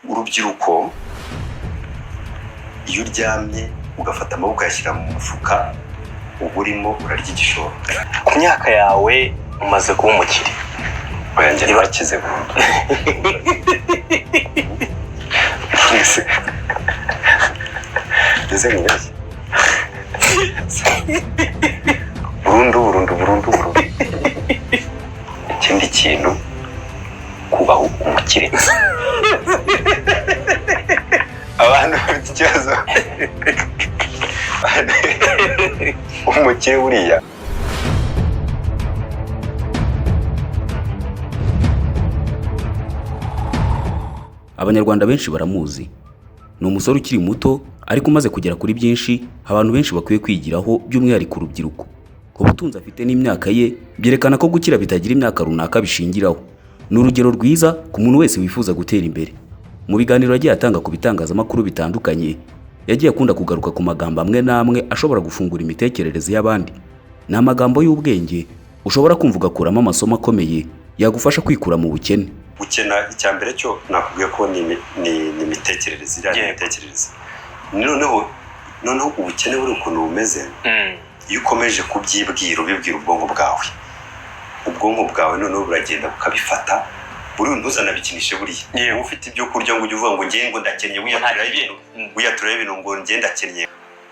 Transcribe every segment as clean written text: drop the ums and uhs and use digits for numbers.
urubyiruko iyo uryamye ugafata amaboko yashyira mu mufuka uba urimo urarya igishoro. Ku myaka yawe umaze kuba umukire, oyanjye ntibakize burundu. Ese nk'ibiki burundu ikindi kintu kubaho umukire. Abantu bafite ikibazo umukire buriya. Abanyarwanda benshi baramuzi. Ni umusore ukiri muto ariko umaze kugera kuri byinshi abantu benshi bakwiye kwigiraho, by'umwihariko urubyiruko. Ubutunzi afite n'imyaka ye byerekana ko gukira bitagira imyaka runaka bishingiraho. Ni urugero rwiza ku muntu wese wifuza gutera imbere. Mu biganiro yagiye atanga ku bitangazamakuru bitandukanye, yagiye akunda kugaruka ku magambo amwe n'amwe ashobora gufungura imitekerereze y'abandi. Ni amagambo y'ubwenge ushobora kumva ugakuramo amasomo akomeye yagufasha kwikura mu bukene. Gukena icyambere cyo nakubwiye ko ni imitekerereze, noneho ubukene buri ukuntu bumeze. Iyo ukomeje kubyibwira ubibwira ubwonko bwawe noneho buragenda bukabifata, buri ntuzanabikinishe buriya. Ufite ibyo kurya ngo ujye uvuga ngo ngiye ngo ndakennye, wiyatura ibintu ngo ngiye ndakennye.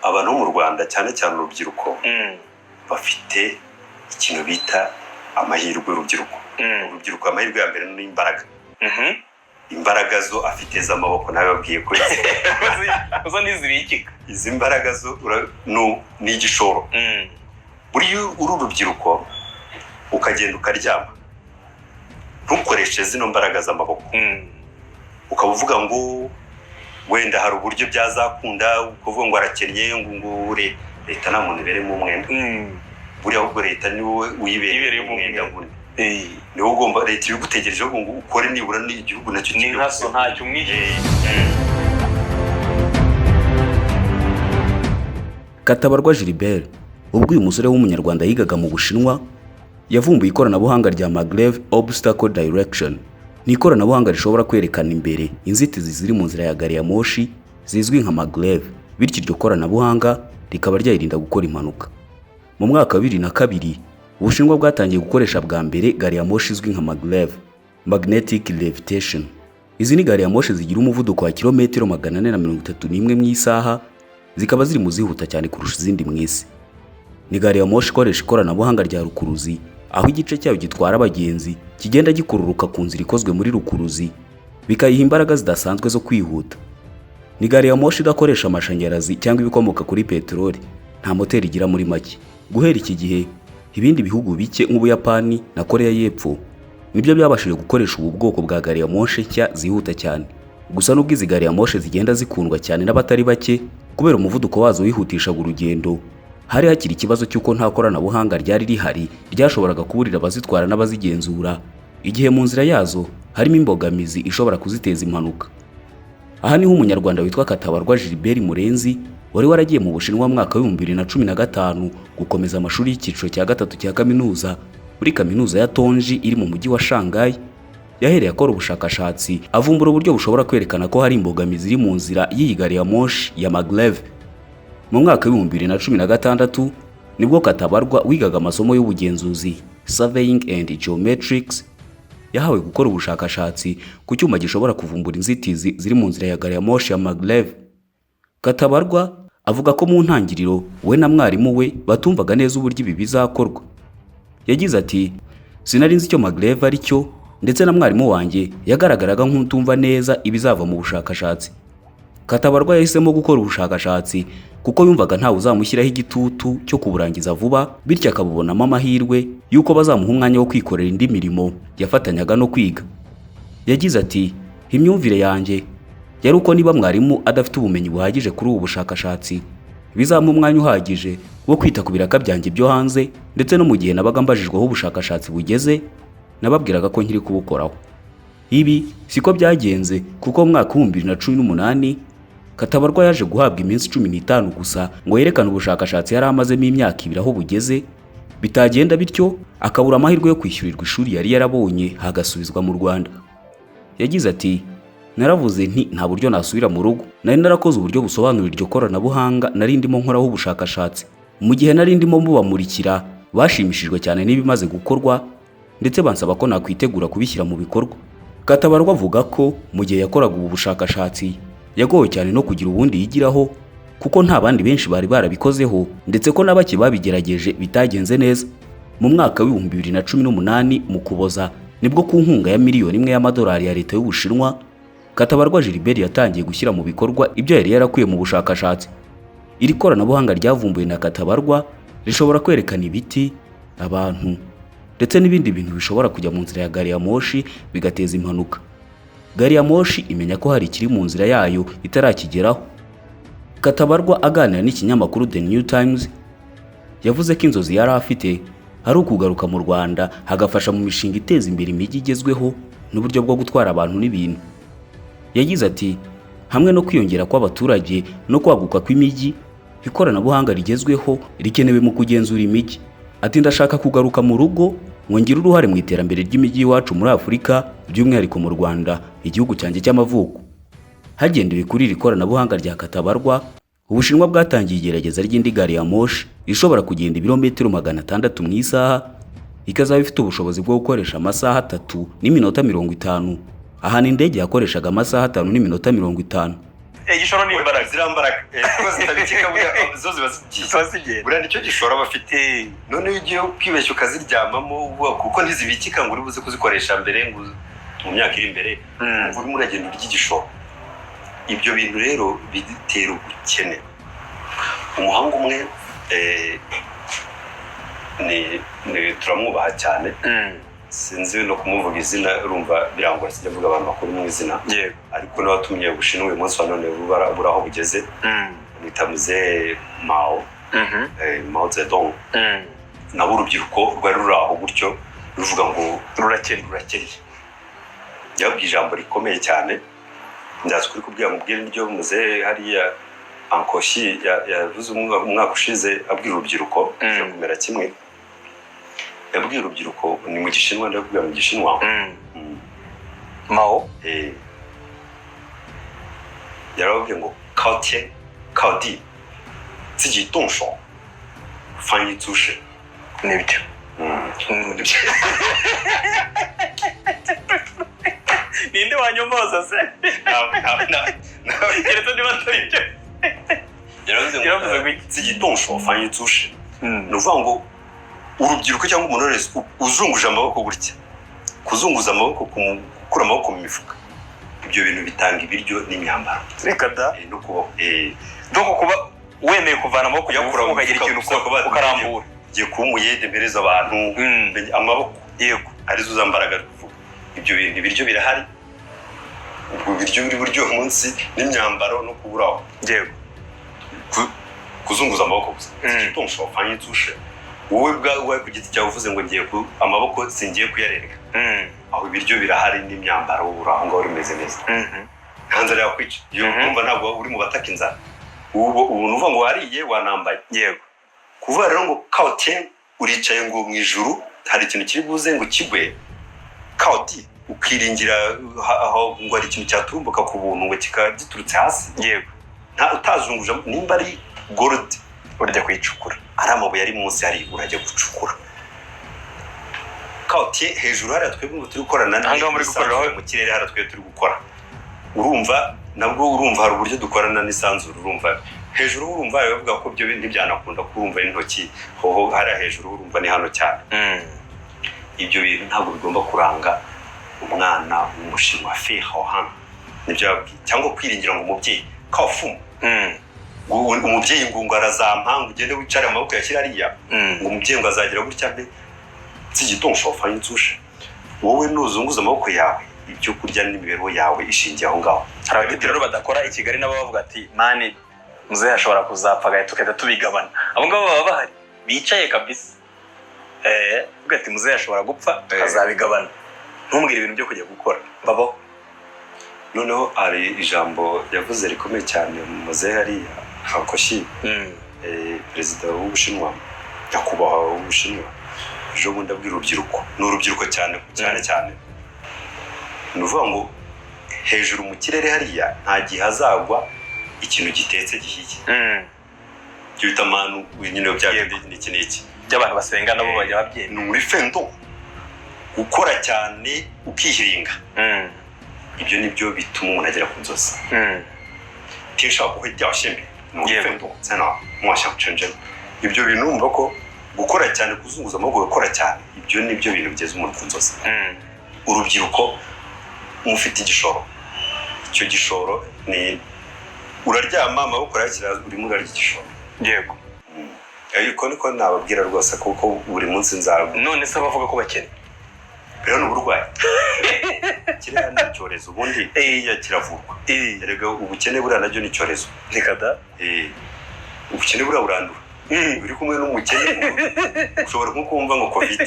Abantu bo mu Rwanda cyane cyane urubyiruko bafite ikintu bita amahirwe. Urubyiruko amahirwe ya mbere ni imbaraga. Imbaraga zo afite z'amaboko, nawe babwiye ko uzo nizibikika. Izi mbaraga zo ni igishoro. Buriya uri urubyiruko ukagenda ukaryama ntukoreshe zino mbaraga z'amaboko, ukaba uvuga ngo wenda hari uburyo byazakunda, ukuvuga ngo arakennye ngo leta nta muntu iberemo umwenda. Buriya ahubwo leta ni wowe uyibereye umwenda. Niwo ugomba, leta ibigutegerejeho ngo ukore nibura n'igihugu nacyo ni nkaso ntacyo umwigiye. Katabarwa Gilbert, ubwo uyu musore w'umunyarwanda yigaga mu Bushinwa, yavumbuye ikoranabuhanga rya Maglev Obstacle Direction. Ni ikoranabuhanga rishobora kwerekana imbere inzitizi ziri mu nzira ya gari ya moshi zizwi nka Maglev, bityo iryo koranabuhanga rikaba ryayirinda gukora impanuka. Mu mwaka wa 2002 Ubushinwa bwatangiye gukoresha bwa mbere gari ya moshi izwi nka Maglev, Magnetic Levitation. Izi ni gari ya moshi zigira umuvuduko wa kilometero 431 mu isaha, zikaba ziri mu zihuta cyane kurusha izindi mu isi. Ni gari ya moshi ikoresha ikoranabuhanga rya rukuruzi, aho igice cyayo gitwara abagenzi kigenda gikururuka ku nzira ikozwe muri rukuruzi, bikayiha imbaraga zidasanzwe zo kwihuta. Ni gari ya moshi idakoresha amashanyarazi cyangwa ibikomoka kuri peteroli, nta moteri igira muri make. Guhera iki gihe ibindi bihugu bike nk'Ubuyapani na Korea y'Epfo nibyo byabashije gukoresha ubu bwoko bwa gari ya moshi nshya zihuta cyane. Gusa nubwo izi gari ya moshi zigenda zikundwa cyane n'abatari bake kubera umuvuduko wazo wihutishaga urugendo, hari hakiri ikibazo cy'uko nta koranabuhanga ryari rihari ryashoboraga kuburira abazitwara n'abazigenzura igihe mu nzira yazo harimo imbogamizi ishobora kuziteza impanuka. Aha niho umunyarwanda witwa Katabarwa Gilbert Murenzi wari waragiye mu Bushinwa mwaka wa 2015 gukomeza amashuri y'icyiciro cya gatatu cya kaminuza muri kaminuza ya Tongji iri mu mujyi wa Shanghai. Yahereye akora ubushakashatsi avumbura uburyo bushobora kwerekana ko hari imbogamizi iri mu nzira y'iyi gari ya moshi ya Maglev. Mu mwaka wa 2016 nibwo Katabarwa wigaga amasomo y'ubugenzuzi, Surveying and Geometrics, yahawe gukora ubushakashatsi ku cyuma gishobora kuvumbura inzitizi ziri mu nzira ya gari ya moshi ya Maglev. Katabarwa avuga ko mu ntangiriro we na mwarimu we batumvaga neza uburyo ibi bizakorwa. Yagize ati, sinari nzi icyo Maglev ari cyo, ndetse na mwarimu wanjye yagaragaraga nk'utumva neza ibizava mu bushakashatsi. Katabarwa yahisemo gukora ubushakashatsi kuko yumvaga ntawe uzamushyiraho igitutu cyo kuburangiza vuba, bityo akabubonamo amahirwe yuko bazamuha umwanya wo kwikorera indi mirimo yafatanyaga no kwiga. Yagize ati, imyumvire yanjye yari uko niba mwarimu adafite ubumenyi buhagije kuri ubu bushakashatsi, bizamuha umwanya uhagije wo kwita ku biraka byanjye byo hanze, ndetse no mu gihe nabaga mbajijweho ubushakashatsi bugeze nababwiraga ko nkiri kubukoraho. Ibi siko byagenze kuko mu mwaka wa 2018 Katabarwa yaje guhabwa iminsi 15 gusa ngo yerekane ubushakashatsi yari amazemo imyaka 2 aho bugeze. Bitagenda bityo akabura amahirwe yo kwishyurirwa ishuri yari yarabonye hagasubizwa mu Rwanda. Yagize ati, naravuze nti nta buryo nasubira mu rugo. Nari narakoze uburyo busobanura iryo koranabuhanga nari ndimo nkoraho ubushakashatsi. Mu gihe nari ndimo mubamurikira bashimishijwe cyane n'ibimaze gukorwa ndetse bansaba ko nakwitegura kubishyira mu bikorwa. Katabarwa avuga ko mu gihe yakoraga ubu bushakashatsi yagowe cyane no kugira ubundi yigiraho kuko nta bandi benshi bari barabikozeho ndetse ko na bake babigerageje bitagenze neza. Mu mwaka wa 2018 mu Kuboza nibwo ku nkunga ya miliyoni 1 y'amadolari ya leta y'Ubushinwa Katabarwa Gilbert yatangiye gushyira mu bikorwa ibyo yari yarakuye mu bushakashatsi. Iri koranabuhanga ryavumbuwe na Katabarwa rishobora kwerekana ibiti, abantu ndetse n'ibindi bintu bishobora kujya mu nzira ya gari ya moshi bigateza impanuka. Gari ya moshi imenya ko hari ikiri mu nzira yayo itarakigeraho. Katabarwa aganira n'ikinyamakuru The New Times yavuze ko inzozi yari afite hari ukugaruka mu Rwanda hagafasha mu mishinga iteza imbere imijyi igezweho n'uburyo bwo gutwara abantu n'ibintu. Yagize ati hamwe no kwiyongera kw'abaturage no kwaguka kw'imijyi, ikoranabuhanga rigezweho rikenewe mu kugenzura imijyi. Ati ndashaka kugaruka mu rugo ngo ngire uruhare mu iterambere ry'imijyi iwacu muri Afurika, by'umwihariko mu Rwanda, igihugu cyanjye cy'amavuko. Hagendewe kuri iri koranabuhanga rya Katabarwa, Ubushinwa bwatangiye igerageza ry'indi gari ya moshi ishobora kugenda ibirometero 600 mu isaha, ikazaba ifite ubushobozi bwo gukoresha amasaha 3 n'iminota 50. Ahana indege yakoreshaga amasaha 5 n'iminota 50. Igishoro ni imbaraga. Zirambaraga. Kuko zitabikika zo zibazigiye. Buriya nicyo gishoro bafite. None iyo ugiye kwibeshya ukaziryamamo kuko ntizibikika ngo uri buze kuzikoresha mbere ngo mu myaka iri imbere. Uri muragenda ry'igishoro. Ibyo bintu rero bidutera ubukene. Umuhanga umwe ni turamwubaha cyane. Sinzi no kumuvuga izina urumva birangwa sijya mvuga abantu bakuru mu izina. Ariko n'abatumye Ubushinwa uyu munsi wa none buraho bugeze. Nitamuze Mao. Mao Zedong. Nabo urubyiruko rwari ruraho gutyo ruvuga ngo rurakeri. Yabwiye ijambo rikomeye cyane. Ndazi kuri kubwira mubwire n'iryo muze hariya Ankoshi yavuze umwaka ushize abwira urubyiruko cyo kumera kimwe. Yabwiye urubyiruko ni mu Gishinwa ndabwira mu Gishinwa. Mao yarabwiye ngo kaotie kaodi ziji dongshou fanyi zushi nibyo. Ninde wanyomoza se? Keretse niba atari byo. Yaravuze ngo ziji dongshou fanyi zushi. Nuvuga ngo urubyiruko cyangwa umuntu wese uzunguje amaboko gutya, kuzunguza amaboko, gukura amaboko mu mifuka, ibyo bintu bitanga ibiryo n'imyambaro. Reka da no kubaho donc kuba wemeye kuvana amaboko yakura ukagira ikintu ukarambura, giye kuba umuyede mbereza abantu amaboko yego arizo uzambaraga kuvuga. Ibyo bintu ibiryo birahari, ubwo biryo buri buryo munsi n'imyambaro no kuburaho. Yego kuzunguza amaboko gusa. Dongshou fanyi zushi. Wowe bwawe ku giti cyawe uvuze ngo ngiye ku amaboko singiye kuyarereka. Aho ibiryo birahari n'imyambaro uraho ngaho rimeze neza. Hanze rya kwica iyo kumva ntabwo uri mu bataka inzara. Ubu nuvuga ngo wariye wanambaye. Yego kuvuga rero ngo kaotie uricaye ngo mu ijuru hari ikintu kiri buze ngo kigwe. Kaoti ukiringira aho ngo ari ikintu cyaturumbuka ku buntu ngo kikagiturutse hasi. Yego nta utazunguje nimba ari gold urajya kwicukura, ari amabuye ari munsi hari urajya gucukura. Kaotie hejuru hari twebwe ngo turi gukorana mu kirere hari twebwe turi gukora. Urumva nabwo urumva hari uburyo dukorana n'isanzuru. Urumva hejuru urumva bavuga ko byo ntibyanakunda kurumva intoki hoho hari hejuru urumva ni hano cyane. Ibyo bintu ntabwo bigomba kuranga umwana w'umushinwa Fehohan. Nibyo yabwiye cyangwa kwiringira ngo umubyeyi kafumu. Umubyeyi ngo arazampa ngo ugende wicare amaboko yashyira ariya ngo umubyeyi ngo azagira gutya mbe zigidongshou fanyi zushi. Wowe nuzunguza amaboko yawe ibyo kurya n'imibereho yawe ishingiye aho ngaho. Hari abadepite rero badakora i Kigali nabo bavuga ati mani muze yashobora kuzapfa gahe tukajya tubigabana. Abo ngabo baba bahari bicaye kabisa. Uvuga ati muze yashobora gupfa tukazabigabana. Ntumbwire ibintu byo kujya gukora babaho. Noneho ari ijambo yavuze rikomeye cyane muze hariya Ankoshi. Perezida w'Ubushinwa nyakubahwa w'Ubushinwa ejo bundi abwira urubyiruko n'urubyiruko cyane cyane nuvuga ngo hejuru mu kirere hariya nta gihe hazagwa ikintu gitetse gihiye cyita amanu nyine byagende n'iki by'abantu basenga nabo bajya babyemera ni muri fendo gukora cyane ukihiringa ibyo nibyo bituma umuntu agera ku nzozi tisha ko byashimye ni muri fendo sana mwasha kucenje ibyo bintu umva ko gukora cyane kuzunguza amaboko gukora cyane ibyo nibyo bintu bigeze umuntu ku nzozi urubyiruko mufite igishoro icyo gishoro ni uraryama amaboko yakira urimo urarya igishoro yego ariko niko nababwira rwose kuko buri munsi nzago none se bavuga ko bakene rero n'uburwayi kiriya ni icyorezo ubundi kiravurwa erega ubukene buriya nacyo ni icyorezo nikada ubukene buriya burandura uri kumwe n'umukene ushobora nko kumva ngo covid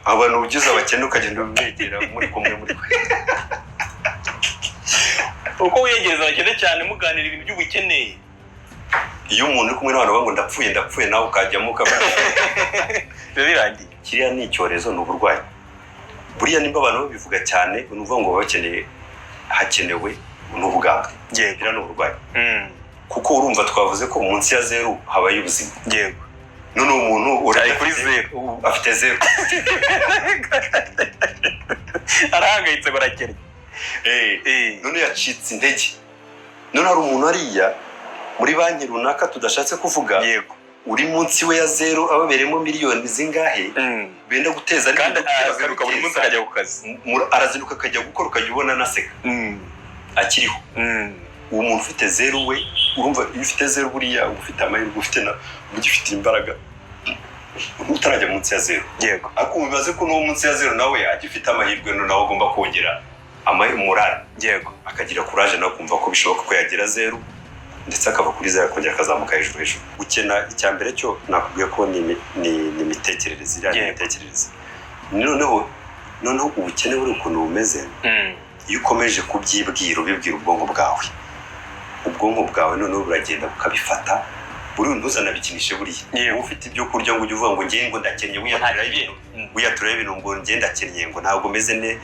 abantu ugize abakene ukagenda ubegera muri kumwe uko wiyegereza abakene cyane muganira ibintu by'ubukene iyo umuntu uri kumwe n'abantu ngo ndapfuye nawe ukajyamo ukabona birangiye kiriya ni icyorezo ni uburwayi buriya nimba abantu babivuga cyane ni uvuga ngo hakenewe n'ubuganga kiriya ni uburwayi kuko urumva twavuze ko munsi ya 0 habaye ubuzima yego none umuntu ari kuri 0 afite 0 arahangayitse barakennye none yacitse intege none hari umuntu ariya muri banki runaka tudashatse kuvuga yego uri munsi we ya 0 ababeremo miliyoni zingahe benda guteza kandi akaruka buri munsi akajya ku kazi arazinduka akajya gukora ukajya ubona naseka akiriho uwo muntu ufite 0 we urumva iyo ufite 0 buriya ufite amahirwe ufite na ugifite imbaraga utarajya munsi ya 0 yego ariko bibaze ko no munsi ya 0 nawe agifite amahirwe no nawe agomba kongera amahirwe yego akagira courage no kumva ko bishoboka ko yagira 0 ndetse akava kuri 0 akongera akazamuka hejuru gukena icyambere cyo nakubwiye ko ni imitekerereze iriya imitekerereze noneho ubukene buri ukuntu bumeze iyo ukomeje kubyibwira ubibwira ubwonko bwawe noneho buragenda bukabifata buri ntuzanabikinishe buriya ufite ibyo kurya ngo ujye uvuga ngo ngiye ngo ndakennye wiyatura ibintu ngo ngiye ndakennye ngo ntabwo meze ne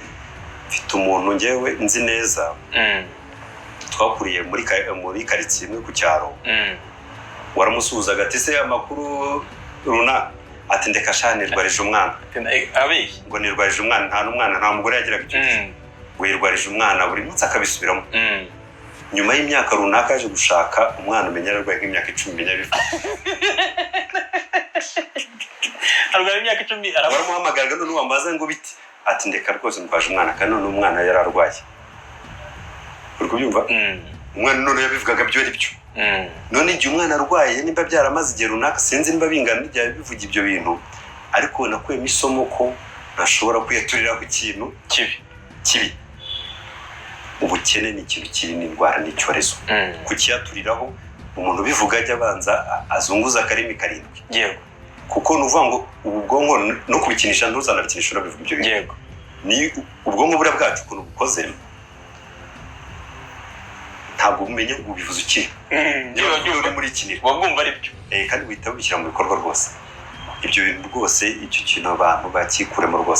mfite umuntu ngewe nzi neza twakuriye muri karitsiye imwe ku cyaro waramusuhuzaga ati se amakuru runaka ati ndeka shanirwarije umwana ngo nirwarije umwana nta n'umwana nta mugore yagiraga icyo gihe wirwarije umwana buri munsi akabisubiramo nyuma y'imyaka runaka yaje gushaka umwana umenya ararwaye nk'imyaka 10 umenya bifu arwaye imyaka 10 aramuhamagara none wambaza ngo biti ati ndeka rwose ndwaje umwana kandi none umwana yararwaye uri kubyumva umwana none yabivugaga byo ari byo none igihe umwana arwaye nimba byaramaze igihe runaka sinzi nimba bingana n'ijya bivuga ibyo bintu ariko nakuyemo isomo ko ntashobora kwiyaturira ku kintu kibi ubukene ni ikintu kibi n'indwara n'icyorezo kukiyaturiraho umuntu bivuga ajya abanza azunguza akarimi karindwi yego kuko nuvuga ngo ubu bwonko no kubikinisha ntuzanabikinisha urabivuga ibyo bintu yego ni ubwonko buriya bwacu ukuntu bukoze ntabwo umenya ngo bivuze iki niba uri muri kinira wabwumva ari byo kandi wita ubishyira mu bikorwa rwose ibyo bintu rwose icyo kintu abantu bakikuremo rwose